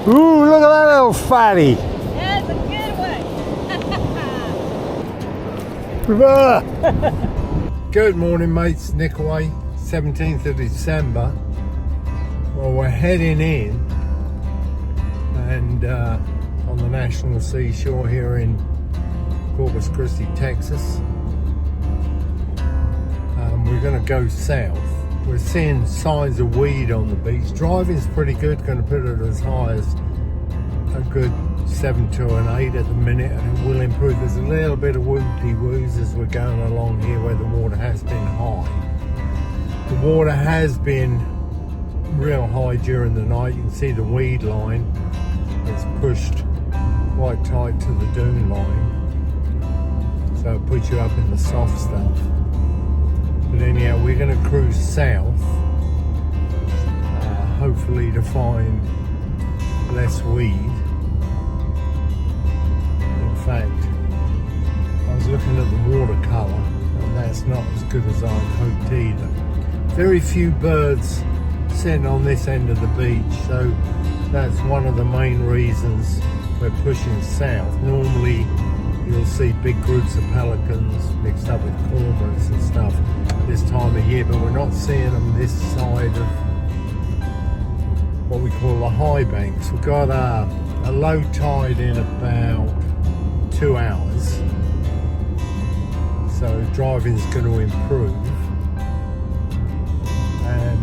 Ooh, look at that little fatty. That's a good one. Good morning, mates. Nicolay, 17th of December. Well, we're heading in and on the national seashore here in Corpus Christi, Texas. We're going to go south. We're seeing signs of weed on the beach. Driving's pretty good. Going to put it as high as a good 7 to an 8 at the minute, and it will improve. There's a little bit of whoop-de-woos as we're going along here where the water has been high. The water has been real high during the night. You can see the weed line. It's pushed quite tight to the dune line, so it puts you up in the soft stuff. But anyhow, we're going to cruise south, hopefully to find less weed. In fact, I was looking at the watercolour, and that's not as good as I'd hoped either. Very few birds sitting on this end of the beach, so that's one of the main reasons we're pushing south. Normally, you'll see big groups of pelicans mixed up with cormorants and stuff this time of year, but we're not seeing them this side of what we call the high banks. We've got a low tide in about 2 hours, so driving's going to improve, and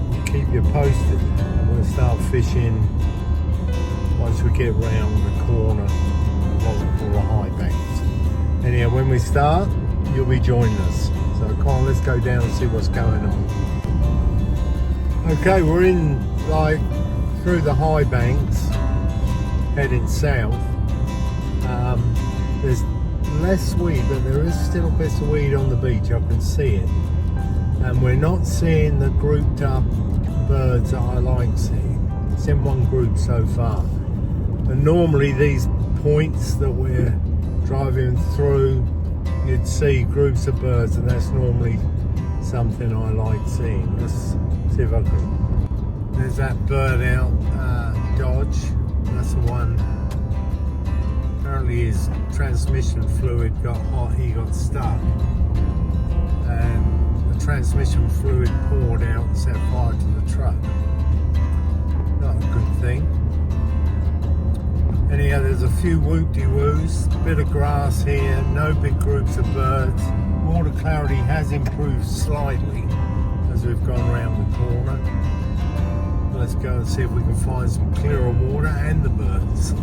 we'll keep you posted. And we'll start fishing once we get round the corner, what we call the high banks. Anyhow, when we start, you'll be joining us. So come on, let's go down and see what's going on. Okay, we're in through the high banks, heading south. There's less weed, but there is still bits of weed on the beach. I can see it, and we're not seeing the grouped up birds that I like seeing. It's in one group so far. And normally these points that we're driving through, you'd see groups of birds, and that's normally something I like seeing. Let's see if I can. There's that bird out, Dodge. That's the one. Apparently his transmission fluid got hot, he got stuck, and the transmission fluid poured out and set fire to the truck. Not a good thing. Anyhow, there's a few whoop-de-woos, bit of grass here, no big groups of birds. Water clarity has improved slightly as we've gone around the corner. Let's go and see if we can find some clearer water and the birds.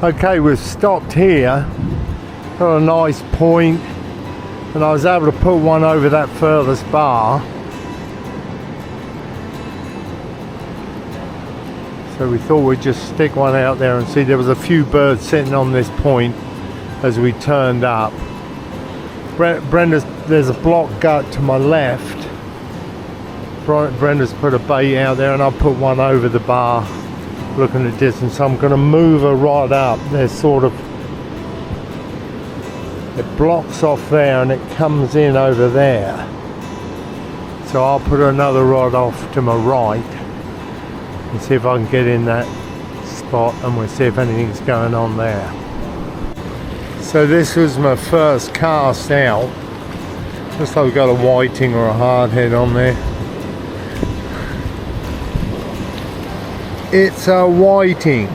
Okay, we've stopped here, got a nice point, and I was able to put one over that furthest bar. So we thought we'd just stick one out there and see. There was a few birds sitting on this point as we turned up. Brenda's, there's a block gut to my left. Brenda's put a bait out there, and I'll put one over the bar looking at distance. I'm going to move a rod up. There's sort of, it blocks off there and it comes in over there, so I'll put another rod off to my right and see if I can get in that spot, and we'll see if anything's going on there. So this was my first cast out. Looks like we've got a whiting or a hardhead on there. It's a whiting.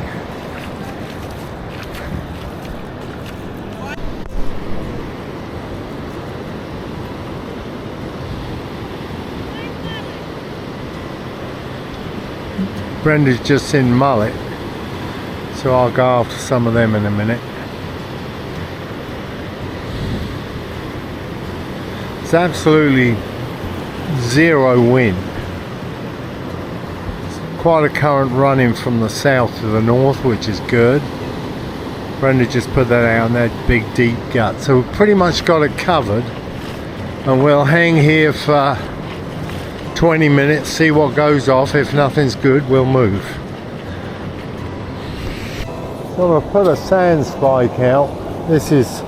Brenda's just seen mullet, so I'll go after some of them in a minute. It's absolutely zero wind. Quite a current running from the south to the north, which is good. Brenda just put that out in that big deep gut. So we've pretty much got it covered, and we'll hang here for 20 minutes, see what goes off. If nothing's good, we'll move. So I'll put a sand spike out. This is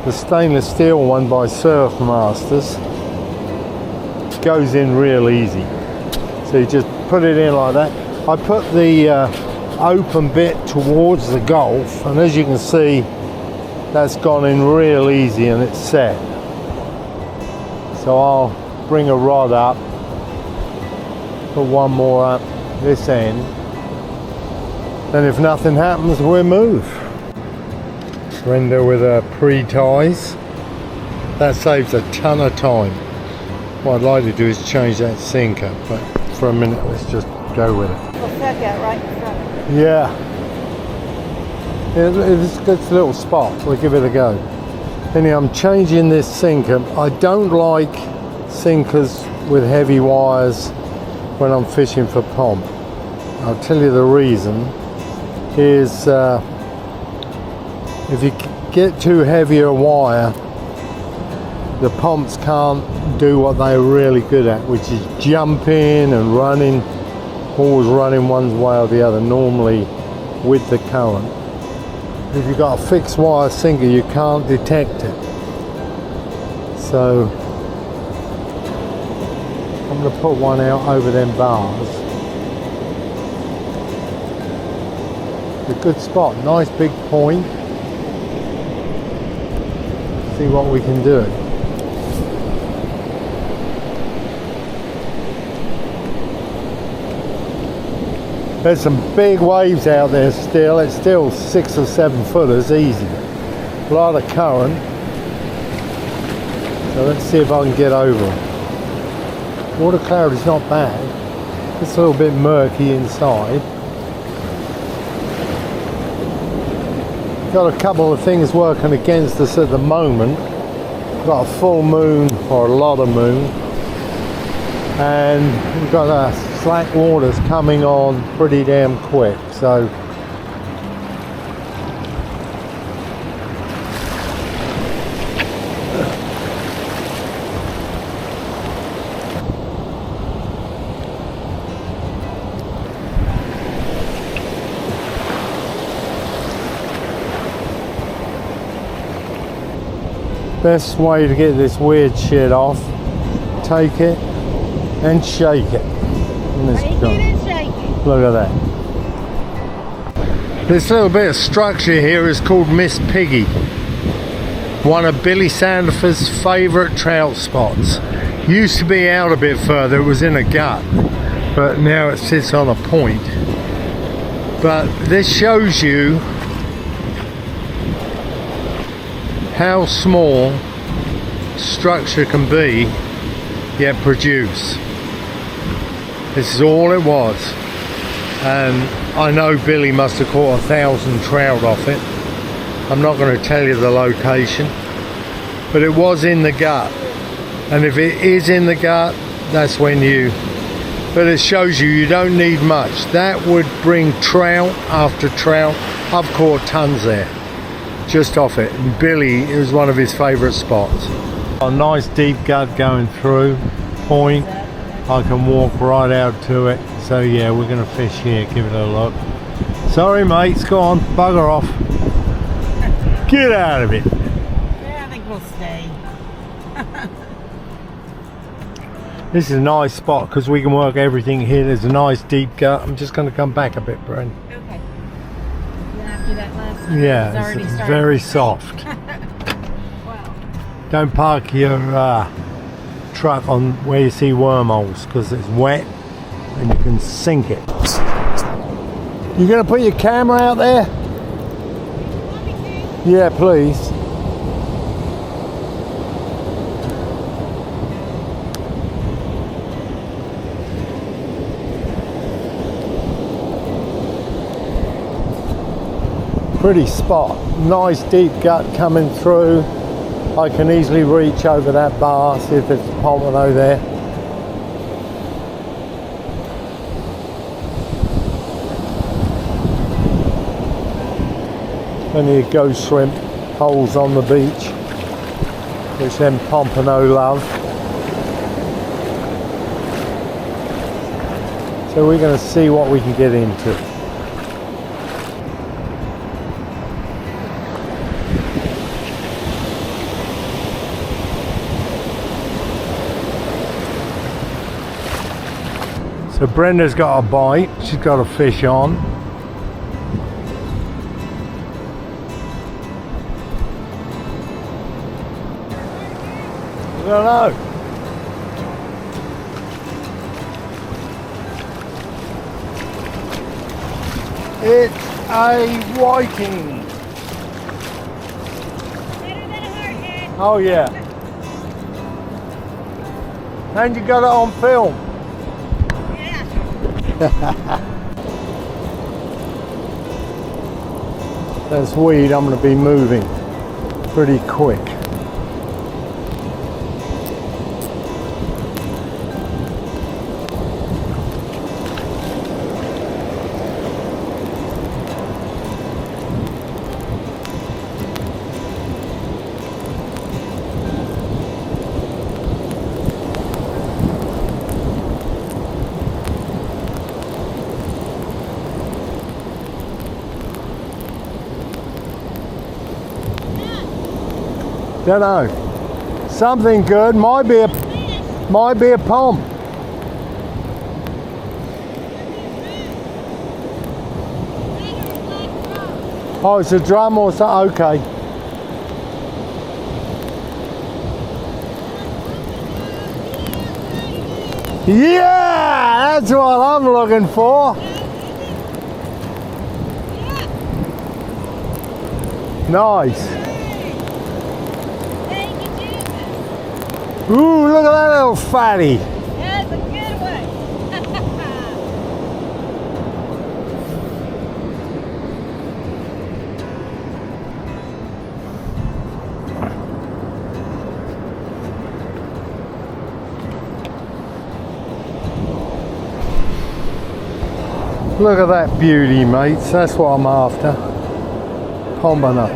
the stainless steel one by Surf Masters. It goes in real easy. So you just put it in like that. I put the open bit towards the Gulf, and as you can see, that's gone in real easy and it's set. So I'll bring a rod up, put one more up this end, then if nothing happens, we'll move. Brenda with her pre-ties. That saves a ton of time. What I'd like to do is change that sinker, but for a minute let's just go with it. We'll check out right in front. Yeah. It's a good little spot. We'll give it a go. Anyway, I'm changing this sinker. I don't like sinkers with heavy wires when I'm fishing for pomp. I'll tell you the reason is if you get too heavy a wire, the pomps can't do what they're really good at, which is jumping and running, always running one way or the other, normally with the current. If you've got a fixed wire sinker, you can't detect it. So I'm going to put one out over them bars. It's a good spot, nice big point. See what we can do. There's some big waves out there still. It's still 6 or 7 footers easy. A lot of current. So let's see if I can get over it. Water clarity's not bad. It's a little bit murky inside. Got a couple of things working against us at the moment. Got a full moon, or a lot of moon, and we've got a slack waters coming on pretty damn quick. So best way to get this weird shit off, take it and shake it. And it's Take gone. it and shake it. Look at that. This little bit of structure here is called Miss Piggy. One of Billy Sandifer's favourite trout spots. Used to be out a bit further, it was in a gut, but now it sits on a point. But this shows you how small structure can be, yet produce. This is all it was, and I know Billy must have caught 1,000 trout off it. I'm not going to tell you the location, but it was in the gut, and if it is in the gut, that's when you, but it shows you don't need much. That would bring trout after trout. I've caught tons there just off it, and Billy, it was one of his favourite spots. A nice deep gut going through, point. I can walk right out to it. So yeah, we're going to fish here, give it a look. Sorry mates, go on, bugger off. Get out of it. Yeah, I think we'll stay. This is a nice spot because we can work everything here. There's a nice deep gut. I'm just going to come back a bit, Brent. Okay. After that last one, Yeah, it's very soft. Wow. Don't park your truck on where you see wormholes because it's wet and you can sink it. You gonna put your camera out there? Yeah, please. Pretty spot. Nice deep gut coming through. I can easily reach over that bar, see if there's a pompano there. Plenty of ghost shrimp holes on the beach, which them pompano love. So we're going to see what we can get into. So Brenda's got a bite, she's got a fish on. I don't know. It's a whiting. Better than a hardhead. Oh yeah. And you got it on film. Yeah. That's weed, I'm going to be moving pretty quick. Don't know. Something good. Might be a pom. Oh, it's a drum or something. Okay. Yeah, that's what I'm looking for. Nice. Ooh, look at that little fatty. That's a good one. Look at that beauty, mates. That's what I'm after. Pompano.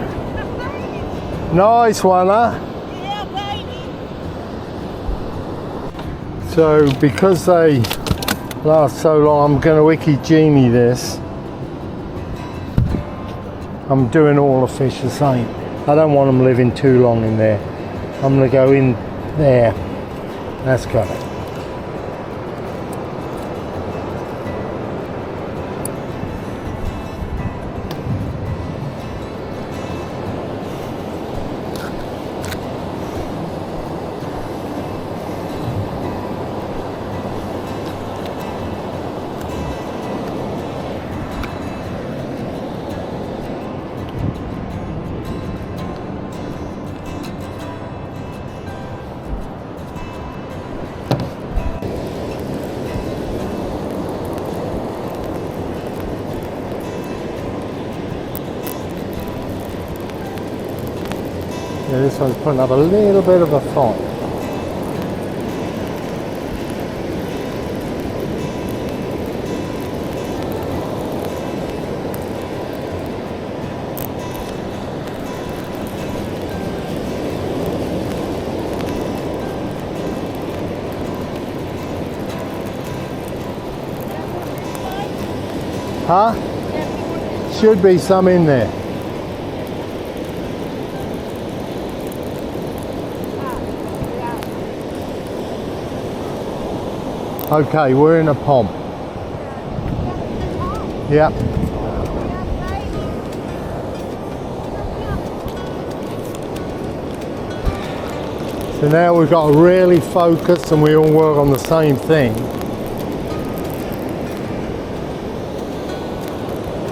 Nice one, huh? So because they last so long, I'm going to wiki genie this. I'm doing all the fish the same. I don't want them living too long in there. I'm going to go in there. That's got it. Yeah, this one's putting up a little bit of a fight. Huh? Should be some in there. Okay, we're in a pond. Yep. So now we've got to really focus and we all work on the same thing.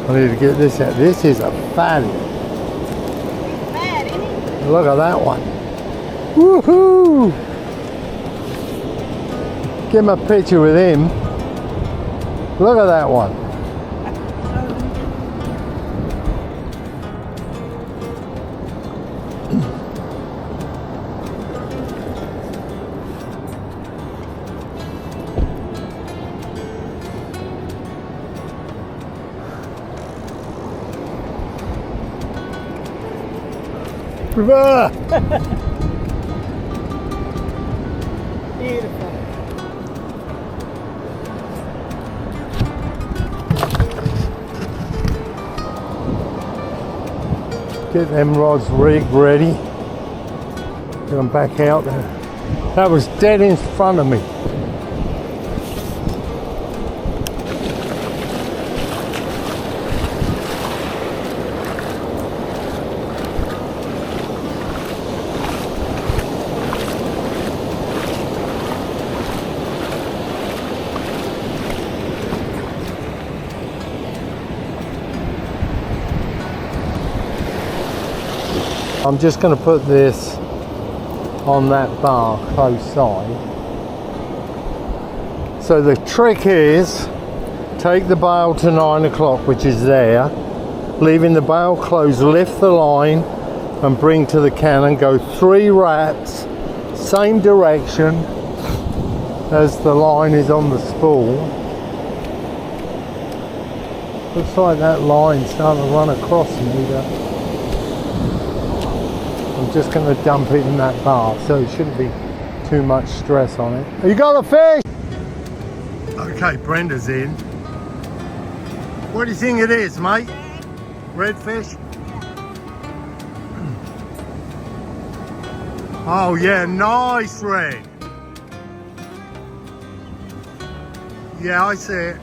I need to get this out. This is a fatty. Bad, isn't it? Look at that one. Woohoo! Give him a picture with him. Look at that one. Beautiful. Get them rods rigged ready. Get them back out there. That was dead in front of me. I'm just going to put this on that bar close side. So the trick is take the bail to 9 o'clock, which is there, leaving the bail closed, lift the line and bring to the cannon, go 3 wraps, same direction as the line is on the spool. Looks like that line's starting to run across me. I'm just going to dump it in that bar, so it shouldn't be too much stress on it. You got a fish? Okay, Brenda's in. What do you think it is, mate? Redfish? Oh yeah, nice red. Yeah, I see it.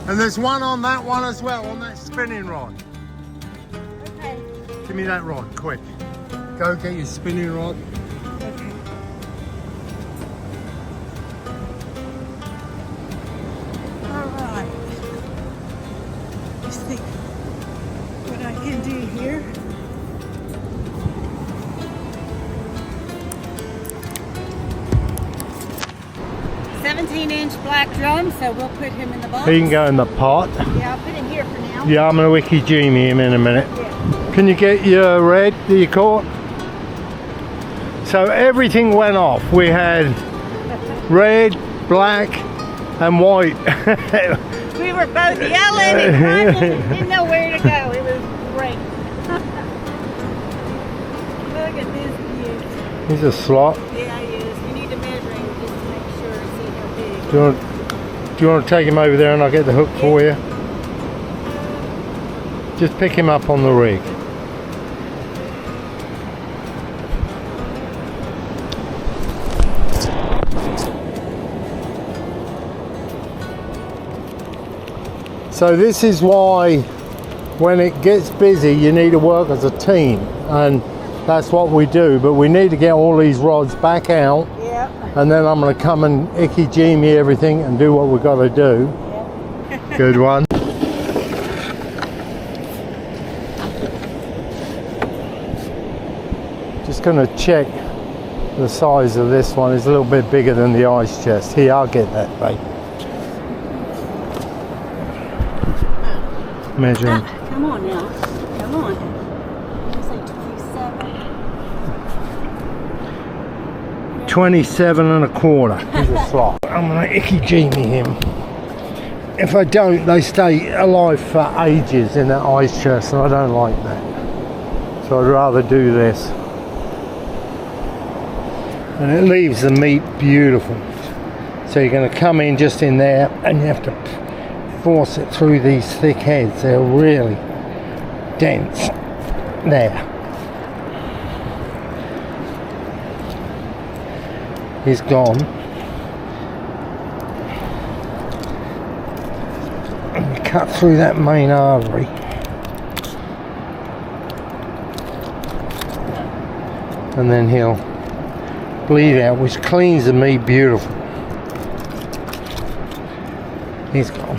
And there's one on that one as well, on that spinning rod. Okay. Give me that rod, quick. Go get your spinning rod. Okay. All right. Let's see what I can do here. "17-inch black drum," so we'll put him in the box. He can go in the pot. Yeah, I'll put him here for now. Yeah, I'm gonna wiki Jimmy him in a minute. Yeah. Can you get your red that you caught? So everything went off. We had red, black and white. We were both yelling and running and didn't know where to go. It was great. Look at this beauty. He's a slot. Yeah, he is. You need to measure him just to make sure and see how big. Do you want to take him over there and I'll get the hook for you? Just pick him up on the rig. So this is why when it gets busy you need to work as a team, and that's what we do, but we need to get all these rods back out. Yep. And then I'm going to come and icky Jimmy everything and do what we've got to do. Yep. Good one. Just going to check the size of this one. It's a little bit bigger than the ice chest. Here, I'll get that, babe. Measure him. Come on now. Come on. It's like 27. 27 and a quarter. He's a slot. I'm going to icky Jimmy him. If I don't, they stay alive for ages in that ice chest, and I don't like that. So I'd rather do this. And it leaves the meat beautiful. So you're going to come in just in there and you have to force it through these thick heads. They're really dense. There. He's gone. And you cut through that main artery. And then he'll bleed out, which cleans the meat beautiful. He's gone.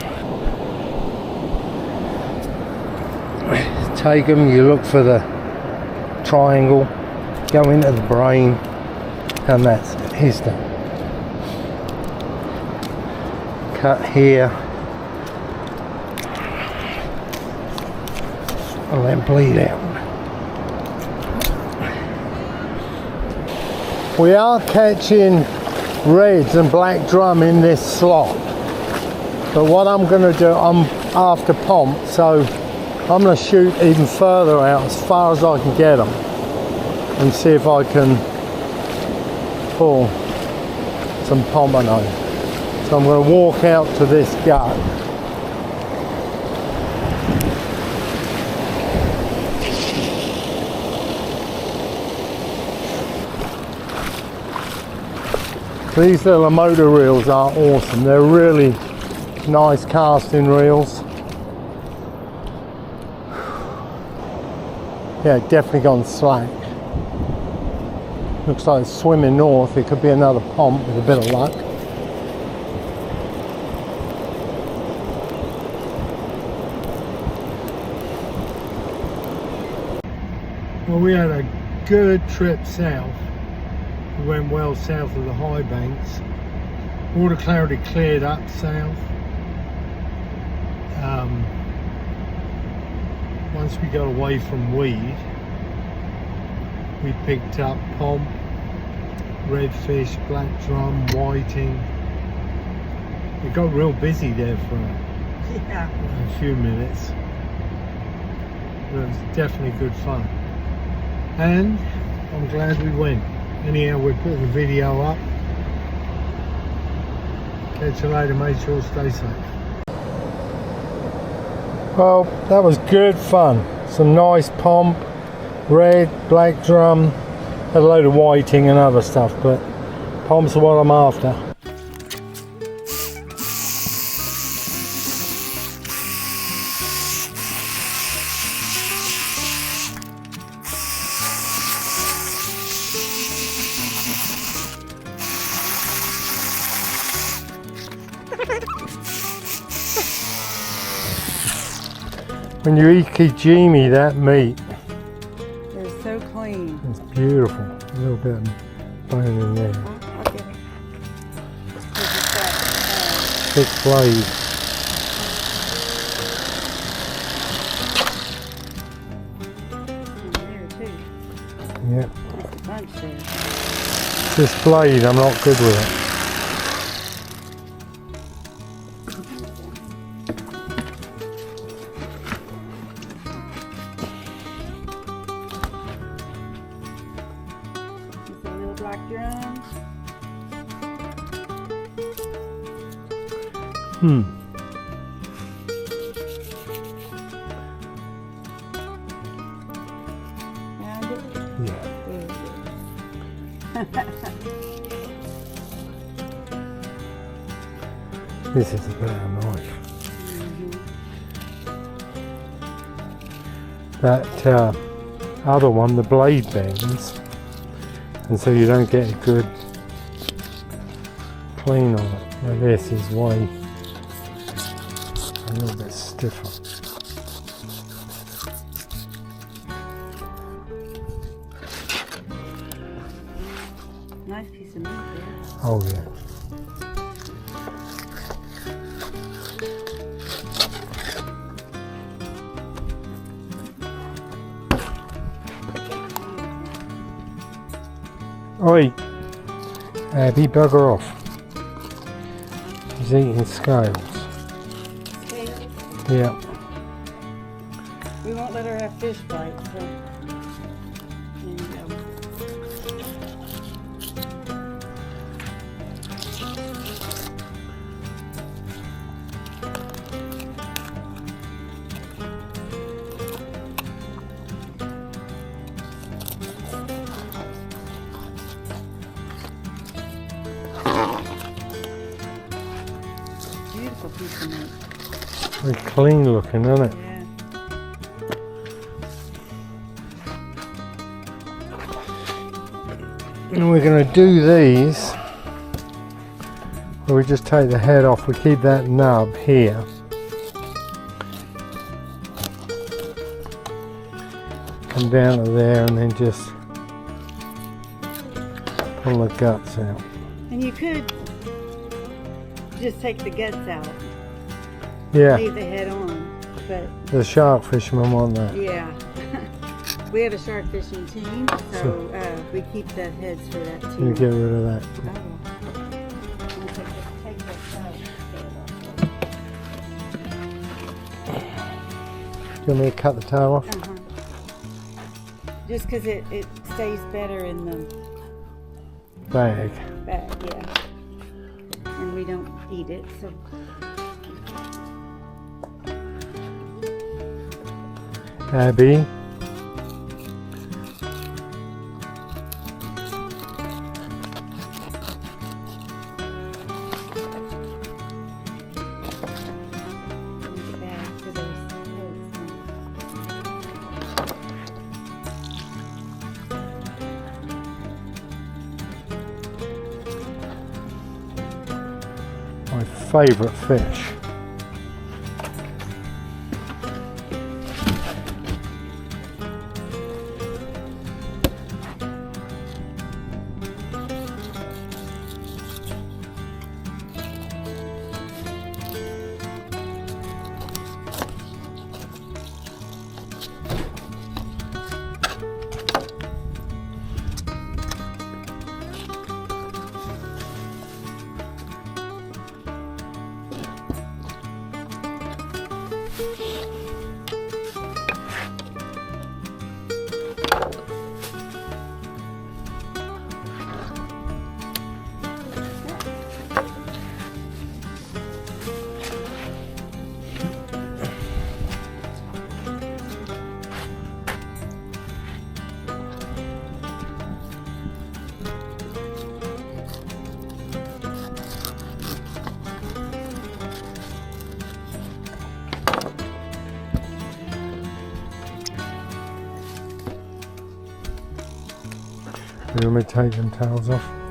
Take him, you look for the triangle, go into the brain, and that's it. He's done. Cut here, and then bleed out. We are catching reds and black drum in this slot, but what I'm going to do, I'm after pomp, so I'm going to shoot even further out, as far as I can get them, and see if I can pull some pompano. So I'm going to walk out to this gut. These little motor reels are awesome. They're really nice casting reels. Yeah, definitely gone slack. Looks like it's swimming north. It could be another pomp with a bit of luck. Well, we had a good trip south. We went well south of the high banks. Water clarity cleared up south. Once we got away from weed, we picked up pomp, redfish, black drum, whiting. It got real busy there for a few minutes. But it was definitely good fun. And I'm glad we went. Anyhow, we're putting the video up. Catch you later, make sure stay safe. Well, that was good fun. Some nice pomp, red, black drum, had a load of whiting and other stuff, but pomps are what I'm after. When you ikijimi that meat, They're so clean. it's beautiful. A little bit of bone in there. I'll get it. Thick blade. There too. Yep. That's a bunch there. This blade, I'm not good with it. Black drum. Found it? Yeah. This is a better knife. That other one, the blade bends, and so you don't get a good clean on it. Now this is way a little bit stiffer. Nice piece of meat there. Oh yeah. Oi, Abby, bugger off. She's eating scales. Scales? Yeah. We won't let her have fish bites, so there you go. Beautiful piece of meat. Very clean looking, isn't it? Yeah. And we're going to do these where we just take the head off. We keep that nub here. Come down to there and then just pull the guts out. And you could just take the guts out. Yeah, Leave the head on. But the shark fishermen want that. yeah. We have a shark fishing team, so we keep the heads for that You too. get rid of that. You want me to cut the tail off? Just because it stays better in the Bag. bag, yeah. And we don't eat it, so. Abby. My favourite fish. You want me to take them tails off?